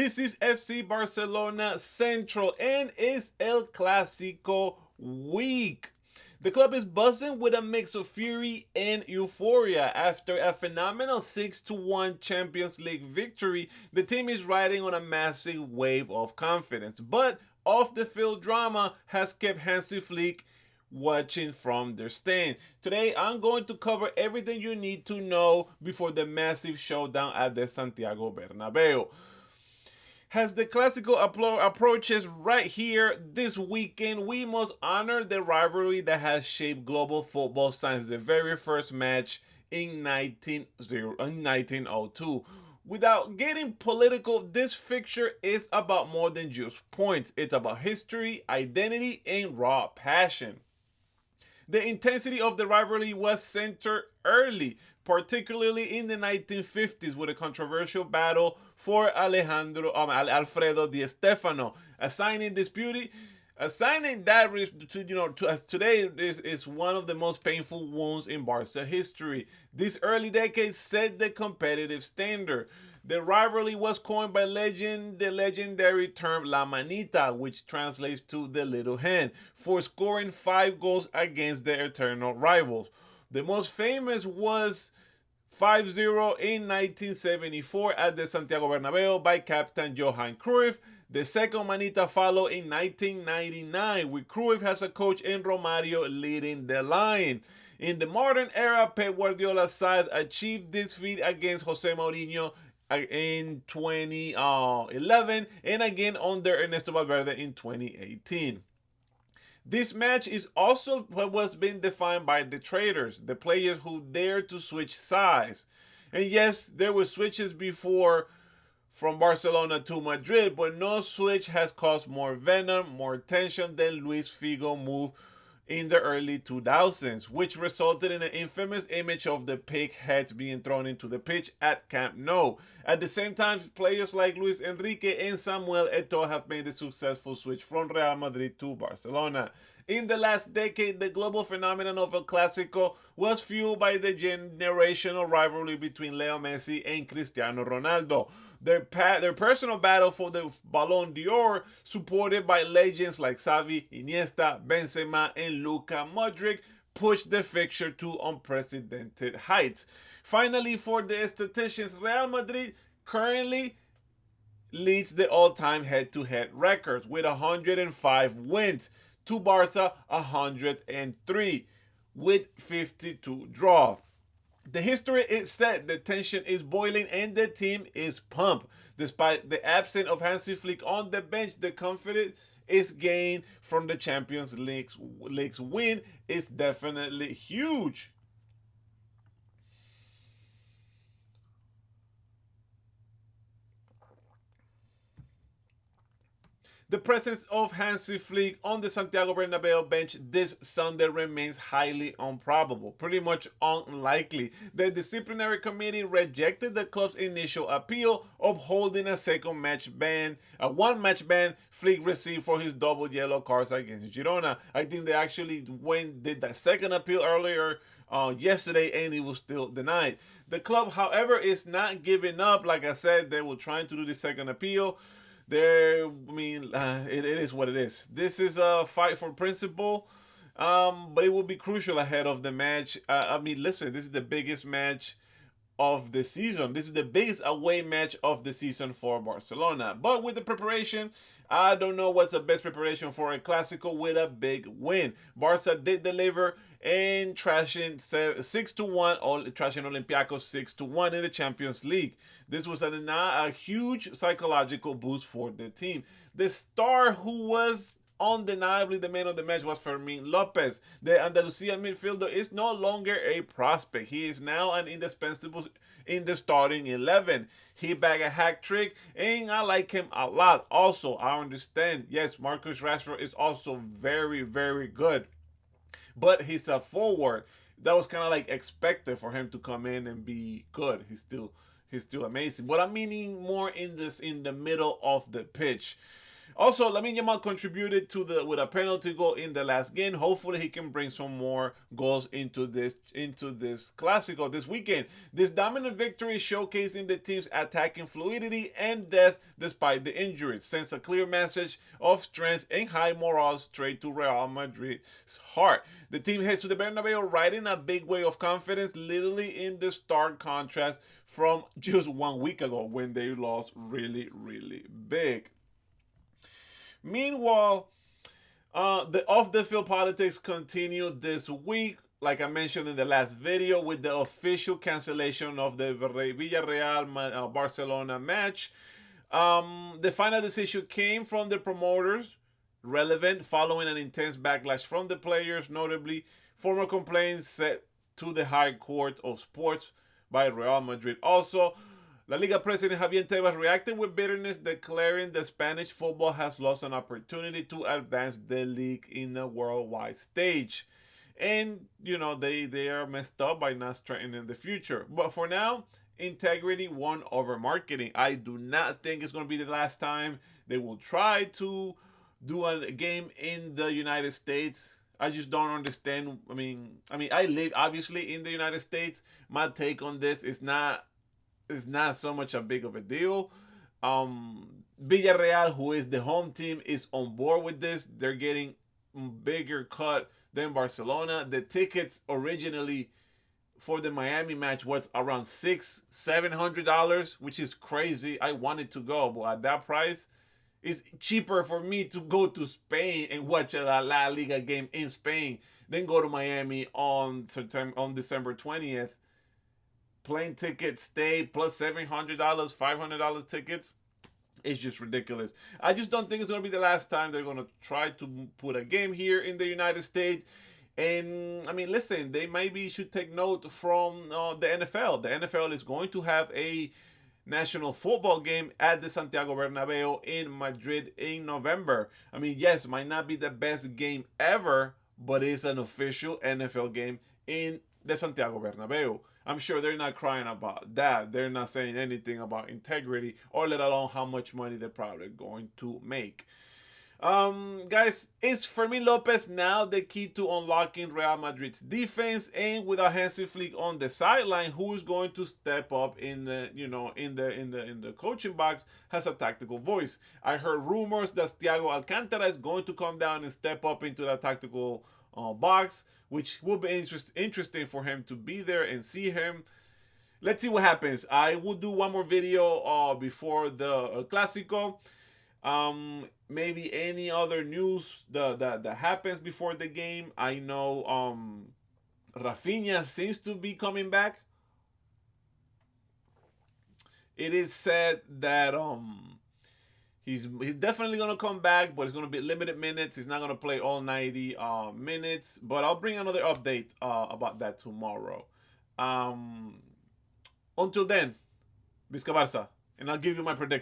This is FC Barcelona Central and it's El Clasico week. The club is buzzing with a mix of fury and euphoria. After a phenomenal 6-1 Champions League victory, the team is riding on a massive wave of confidence. But off the field drama has kept Hansi Flick watching from their stand. Today, I'm going to cover everything you need to know before the massive showdown at the Santiago Bernabeu. As the classical approaches right here this weekend, we must honor the rivalry that has shaped global football since the very first match in 1902. Without getting political, this fixture is about more than just points. It's about history, identity, and raw passion. The intensity of the rivalry was centered early, particularly in the 1950s, with a controversial battle for Alfredo Di Stefano, assigning that to as today is one of the most painful wounds in Barca history. These early decades set the competitive standard. The rivalry was coined by the legendary term La Manita, which translates to the little hand, for scoring 5 goals against their eternal rivals. The most famous was 5-0 in 1974 at the Santiago Bernabeu by Captain Johan Cruyff. The second Manita followed in 1999 with Cruyff as a coach and Romario leading the line. In the modern era, Pep Guardiola's side achieved this feat against Jose Mourinho in 2011 and again under Ernesto Valverde in 2018. This match is also what was being defined by the traders, the players who dared to switch sides. And yes, there were switches before from Barcelona to Madrid, but no switch has caused more venom, more tension than Luis Figo move in the early 2000s, which resulted in an infamous image of the pig heads being thrown into the pitch at Camp Nou. At the same time, players like Luis Enrique and Samuel Eto'o have made the successful switch from Real Madrid to Barcelona. In the last decade, the global phenomenon of El Clasico was fueled by the generational rivalry between Leo Messi and Cristiano Ronaldo. Their personal battle for the Ballon d'Or, supported by legends like Xavi, Iniesta, Benzema, and Luka Modric, pushed the fixture to unprecedented heights. Finally, for the statisticians, Real Madrid currently leads the all-time head-to-head records with 105 wins, to Barca 103 with 52 draws. The history is set, the tension is boiling, and the team is pumped. Despite the absence of Hansi Flick on the bench, the confidence is gained from the Champions League's win is definitely huge. The presence of Hansi Flick on the Santiago Bernabeu bench this Sunday remains highly improbable, pretty much unlikely. The disciplinary committee rejected the club's initial appeal, upholding a one-match ban Flick received for his double yellow cards against Girona. I think they actually did that second appeal earlier yesterday, and it was still denied. The club, however, is not giving up. Like I said, they were trying to do the second appeal. It is what it is. This is a fight for principle, but it will be crucial ahead of the match. Listen, this is the biggest match of the season. This is the biggest away match of the season for Barcelona. But with the preparation, I don't know what's the best preparation for a Clasico with a big win. Barca did deliver in trashing 6-1, trashing Olympiacos 6-1 in the Champions League. This was a huge psychological boost for the team. The star who was undeniably the man of the match was Fermin Lopez. The Andalusian midfielder is no longer a prospect. He is now an indispensable in the starting 11. He bagged a hat trick, and I like him a lot. Also, I understand, yes, Marcus Rashford is also very, very good, but he's a forward. That was kind of like expected for him to come in and be good. He's still amazing. But I'm meaning more in the middle of the pitch. Also, Lamine Yamal contributed to the with a penalty goal in the last game. Hopefully, he can bring some more goals into this Clásico this weekend. This dominant victory showcasing the team's attacking fluidity and depth despite the injuries, sends a clear message of strength and high morale straight to Real Madrid's heart. The team heads to the Bernabeu riding a big wave of confidence, literally in the stark contrast from just 1 week ago when they lost really, really big. Meanwhile, the off the field politics continue this week, like I mentioned in the last video, with the official cancellation of the Villarreal Barcelona match. The final decision came from the promoters, relevant following an intense backlash from the players, notably former complaints set to the High Court of Sports by Real Madrid. Also, La Liga president Javier Tebas reacted with bitterness, declaring the Spanish football has lost an opportunity to advance the league in a worldwide stage. And, they are messed up by not strengthening the future. But for now, integrity won over marketing. I do not think it's going to be the last time they will try to do a game in the United States. I just don't understand. I live obviously in the United States. My take on this is not so much a big of a deal. Villarreal, who is the home team, is on board with this. They're getting bigger cut than Barcelona. The tickets originally for the Miami match was around $700, which is crazy. I wanted to go, but at that price, it's cheaper for me to go to Spain and watch a La Liga game in Spain than go to Miami on December 20th. Plane tickets, stay plus $700, $500 tickets. It's just ridiculous. I just don't think it's going to be the last time they're going to try to put a game here in the United States. And listen, they maybe should take note from the NFL. The NFL is going to have a national football game at the Santiago Bernabeu in Madrid in November. Yes, might not be the best game ever, but it's an official NFL game in the Santiago Bernabeu. I'm sure they're not crying about that. They're not saying anything about integrity or let alone how much money they're probably going to make. Guys, is Fermin Lopez now the key to unlocking Real Madrid's defense? And without Hansi Flick on the sideline, who is going to step up in the coaching box has a tactical voice? I heard rumors that Thiago Alcantara is going to come down and step up into that tactical box, which will be interesting for him to be there and see him. Let's see what happens. I will do one more video before the Clásico. Maybe any other news that happens before the game. I know Rafinha seems to be coming back. It is said that he's definitely gonna come back, but it's gonna be limited minutes. He's not gonna play all 90 minutes. But I'll bring another update about that tomorrow. Until then, Vizca Barça, and I'll give you my prediction.